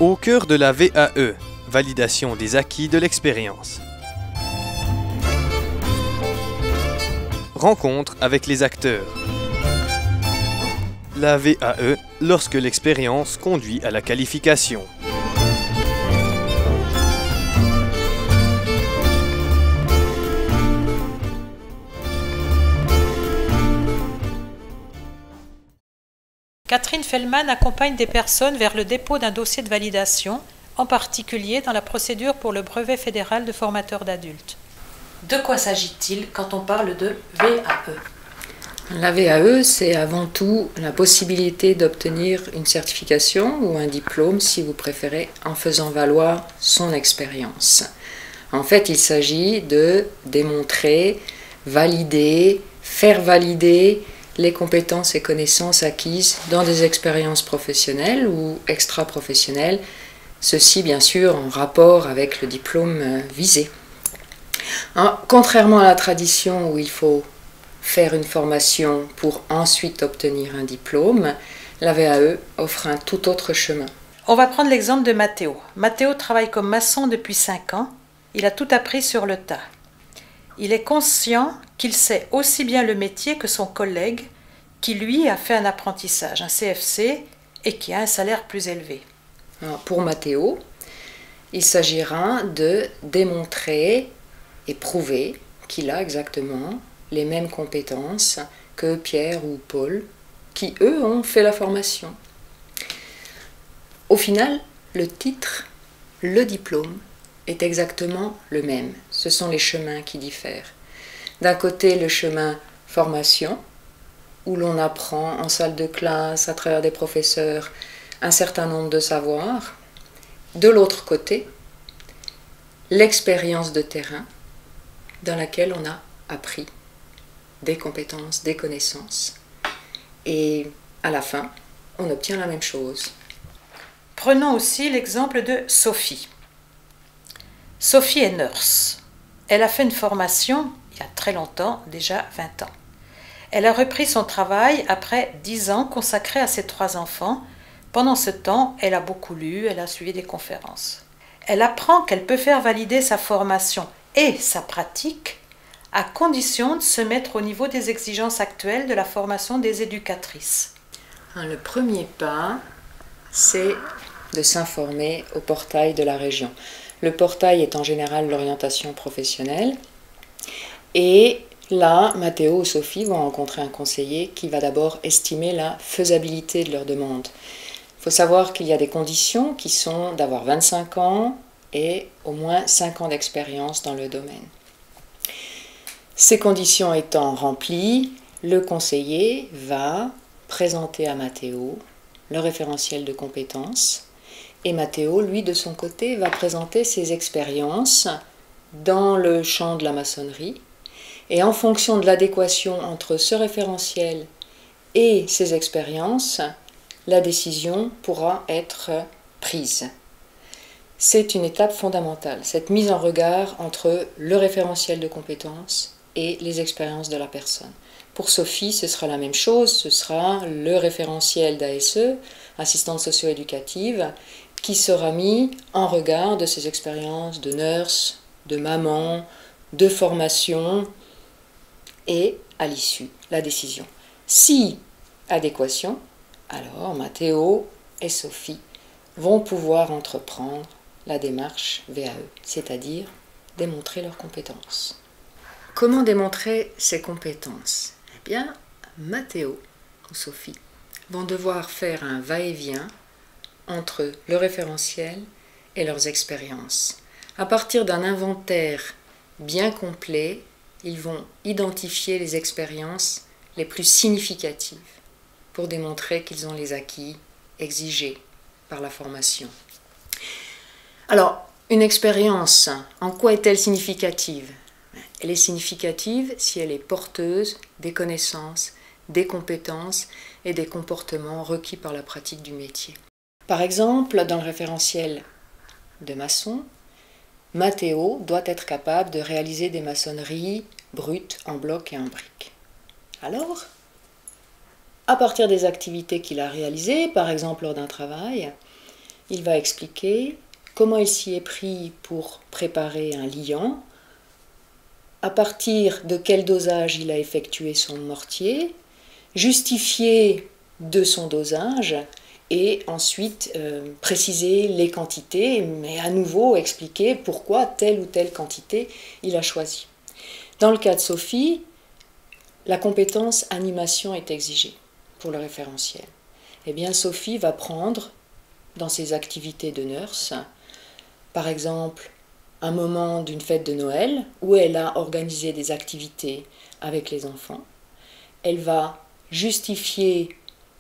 Au cœur de la VAE, validation des acquis de l'expérience. Rencontre avec les acteurs. La VAE, lorsque l'expérience conduit à la qualification. Catherine Fellman accompagne des personnes vers le dépôt d'un dossier de validation, en particulier dans la procédure pour le brevet fédéral de formateur d'adultes. De quoi s'agit-il quand on parle de VAE ? La VAE, c'est avant tout la possibilité d'obtenir une certification ou un diplôme, si vous préférez, en faisant valoir son expérience. En fait, il s'agit de démontrer, valider, faire valider les compétences et connaissances acquises dans des expériences professionnelles ou extra-professionnelles, ceci bien sûr en rapport avec le diplôme visé. Contrairement à la tradition où il faut faire une formation pour ensuite obtenir un diplôme, la VAE offre un tout autre chemin. On va prendre l'exemple de Mathéo. Mathéo travaille comme maçon depuis 5 ans. Il a tout appris sur le tas. Il est conscient qu'il sait aussi bien le métier que son collègue qui, lui, a fait un apprentissage, un CFC, et qui a un salaire plus élevé. Alors, pour Mathéo, il s'agira de démontrer et prouver qu'il a exactement les mêmes compétences que Pierre ou Paul, qui, eux, ont fait la formation. Au final, le titre, le diplôme, est exactement le même. Ce sont les chemins qui diffèrent. D'un côté, le chemin formation, où l'on apprend en salle de classe, à travers des professeurs, un certain nombre de savoirs. De l'autre côté, l'expérience de terrain, dans laquelle on a appris des compétences, des connaissances. Et à la fin, on obtient la même chose. Prenons aussi l'exemple de Sophie. Sophie est nurse. Elle a fait une formation il y a très longtemps, déjà 20 ans. Elle a repris son travail après 10 ans consacrés à ses 3 enfants. Pendant ce temps, elle a beaucoup lu, elle a suivi des conférences. Elle apprend qu'elle peut faire valider sa formation et sa pratique à condition de se mettre au niveau des exigences actuelles de la formation des éducatrices. Le premier pas, c'est de s'informer au portail de la région. Le portail est en général l'orientation professionnelle. Et là, Mathéo ou Sophie vont rencontrer un conseiller qui va d'abord estimer la faisabilité de leur demande. Il faut savoir qu'il y a des conditions qui sont d'avoir 25 ans et au moins 5 ans d'expérience dans le domaine. Ces conditions étant remplies, le conseiller va présenter à Mathéo le référentiel de compétences et Mathéo, lui, de son côté, va présenter ses expériences dans le champ de la maçonnerie et en fonction de l'adéquation entre ce référentiel et ses expériences, la décision pourra être prise. C'est une étape fondamentale, cette mise en regard entre le référentiel de compétences et les expériences de la personne. Pour Sophie, ce sera la même chose, ce sera le référentiel d'ASE, assistante socio-éducative, qui sera mis en regard de ses expériences de nurse, de maman, de formation, et à l'issue, la décision. Si adéquation, alors Mathéo et Sophie vont pouvoir entreprendre la démarche VAE, c'est-à-dire démontrer leurs compétences. Comment démontrer ces compétences ? Eh bien, Mathéo ou Sophie vont devoir faire un va-et-vient entre le référentiel et leurs expériences. À partir d'un inventaire bien complet, ils vont identifier les expériences les plus significatives pour démontrer qu'ils ont les acquis exigés par la formation. Alors, une expérience, en quoi est-elle significative ? Elle est significative si elle est porteuse des connaissances, des compétences et des comportements requis par la pratique du métier. Par exemple, dans le référentiel de maçon, Mathéo doit être capable de réaliser des maçonneries brutes en bloc et en briques. Alors, à partir des activités qu'il a réalisées, par exemple lors d'un travail, il va expliquer comment il s'y est pris pour préparer un liant, à partir de quel dosage il a effectué son mortier, justifier de son dosage et ensuite préciser les quantités, mais à nouveau expliquer pourquoi telle ou telle quantité il a choisi. Dans le cas de Sophie, la compétence animation est exigée pour le référentiel. Eh bien, Sophie va prendre dans ses activités de nurse, par exemple, un moment d'une fête de Noël où elle a organisé des activités avec les enfants. Elle va justifier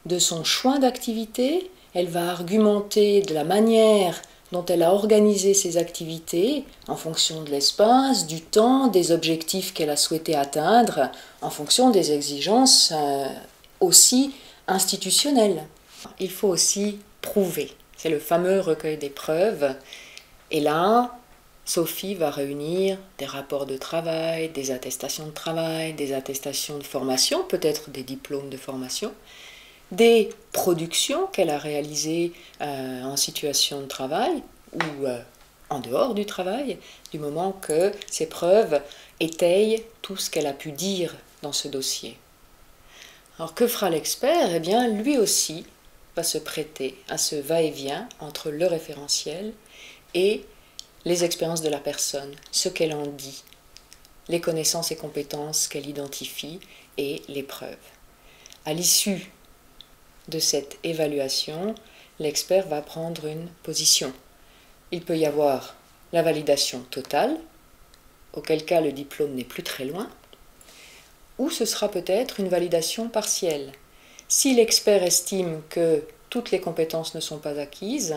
de son choix d'activité, elle va argumenter de la manière dont elle a organisé ses activités en fonction de l'espace, du temps, des objectifs qu'elle a souhaité atteindre, en fonction des exigences aussi institutionnelles. Il faut aussi prouver. C'est le fameux recueil des preuves. Et là, Sophie va réunir des rapports de travail, des attestations de travail, des attestations de formation, peut-être des diplômes de formation, des productions qu'elle a réalisées en situation de travail ou en dehors du travail, du moment que ces preuves étayent tout ce qu'elle a pu dire dans ce dossier. Alors que fera l'expert? Eh bien, lui aussi va se prêter à ce va-et-vient entre le référentiel et les expériences de la personne, ce qu'elle en dit, les connaissances et compétences qu'elle identifie et les preuves. À l'issue de cette évaluation, l'expert va prendre une position. Il peut y avoir la validation totale, auquel cas le diplôme n'est plus très loin, ou ce sera peut-être une validation partielle. Si l'expert estime que toutes les compétences ne sont pas acquises,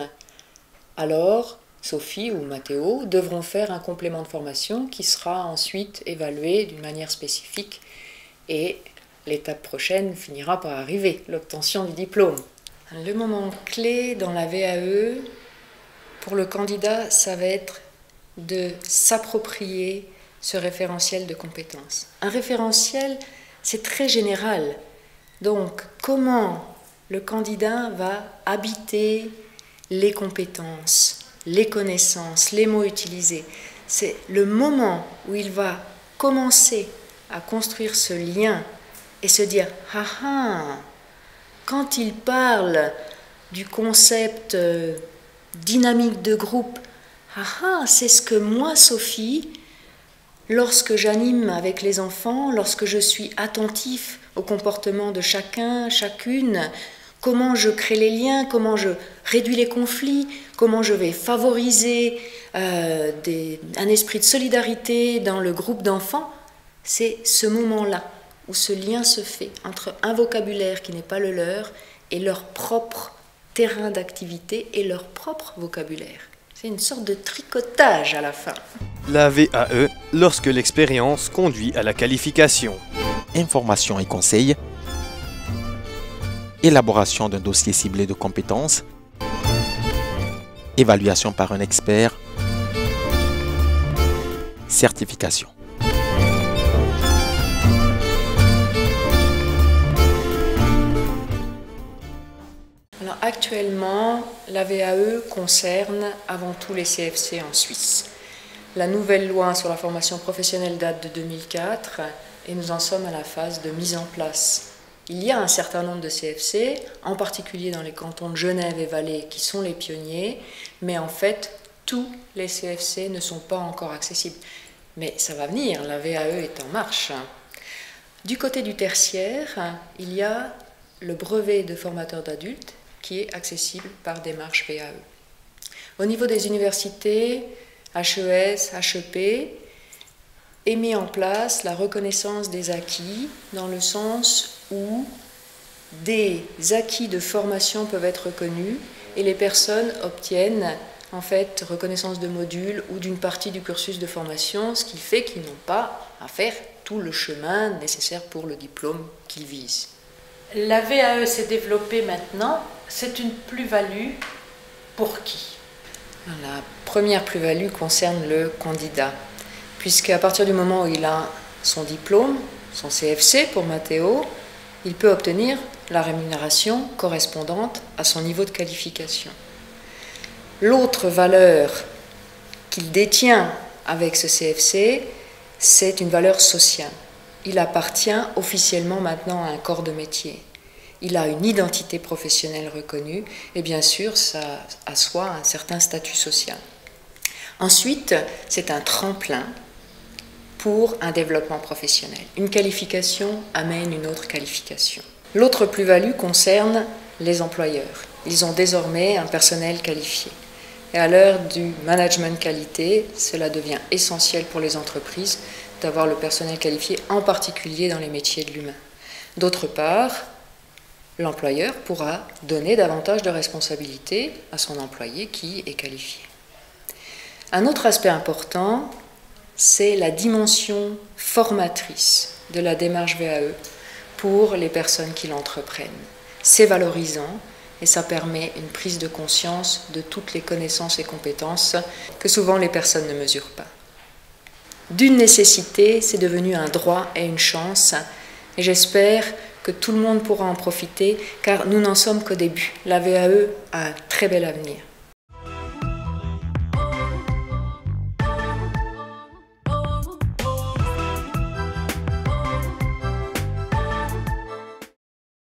alors Sophie ou Matteo devront faire un complément de formation qui sera ensuite évalué d'une manière spécifique et l'étape prochaine finira par arriver, l'obtention du diplôme. Le moment clé dans la VAE pour le candidat, ça va être de s'approprier ce référentiel de compétences. Un référentiel, c'est très général. Donc, comment le candidat va habiter les compétences, les connaissances, les mots utilisés? C'est le moment où il va commencer à construire ce lien et se dire « Ah ah !» Quand il parle du concept dynamique de groupe, « Ah ah !» C'est ce que moi, Sophie, lorsque j'anime avec les enfants, lorsque je suis attentif au comportement de chacun, chacune, comment je crée les liens, comment je réduis les conflits, comment je vais favoriser un esprit de solidarité dans le groupe d'enfants, c'est ce moment-là où ce lien se fait entre un vocabulaire qui n'est pas le leur et leur propre terrain d'activité et leur propre vocabulaire. C'est une sorte de tricotage à la fin. La VAE, lorsque l'expérience conduit à la qualification. Information et conseils. Élaboration d'un dossier ciblé de compétences. Évaluation par un expert. Certification. Alors, actuellement, la VAE concerne avant tout les CFC en Suisse. La nouvelle loi sur la formation professionnelle date de 2004 et nous en sommes à la phase de mise en place. Il y a un certain nombre de CFC, en particulier dans les cantons de Genève et Valais, qui sont les pionniers, mais en fait, tous les CFC ne sont pas encore accessibles. Mais ça va venir, la VAE est en marche. Du côté du tertiaire, il y a le brevet de formateur d'adultes qui est accessible par démarche VAE. Au niveau des universités, HES, HEP, est mis en place la reconnaissance des acquis dans le sens où des acquis de formation peuvent être reconnus et les personnes obtiennent en fait reconnaissance de modules ou d'une partie du cursus de formation, ce qui fait qu'ils n'ont pas à faire tout le chemin nécessaire pour le diplôme qu'ils visent. La VAE s'est développée maintenant, c'est une plus-value pour qui? La première plus-value concerne le candidat, puisqu'à partir du moment où il a son diplôme, son CFC pour Matteo, il peut obtenir la rémunération correspondante à son niveau de qualification. L'autre valeur qu'il détient avec ce CFC, c'est une valeur sociale. Il appartient officiellement maintenant à un corps de métier. Il a une identité professionnelle reconnue et bien sûr, ça assoit un certain statut social. Ensuite, c'est un tremplin pour un développement professionnel. Une qualification amène une autre qualification. L'autre plus-value concerne les employeurs. Ils ont désormais un personnel qualifié. Et à l'heure du management qualité, cela devient essentiel pour les entreprises d'avoir le personnel qualifié, en particulier dans les métiers de l'humain. D'autre part, l'employeur pourra donner davantage de responsabilités à son employé qui est qualifié. Un autre aspect important, c'est la dimension formatrice de la démarche VAE pour les personnes qui l'entreprennent. C'est valorisant et ça permet une prise de conscience de toutes les connaissances et compétences que souvent les personnes ne mesurent pas. D'une nécessité, c'est devenu un droit et une chance et j'espère que tout le monde pourra en profiter car nous n'en sommes qu'au début. La VAE a un très bel avenir.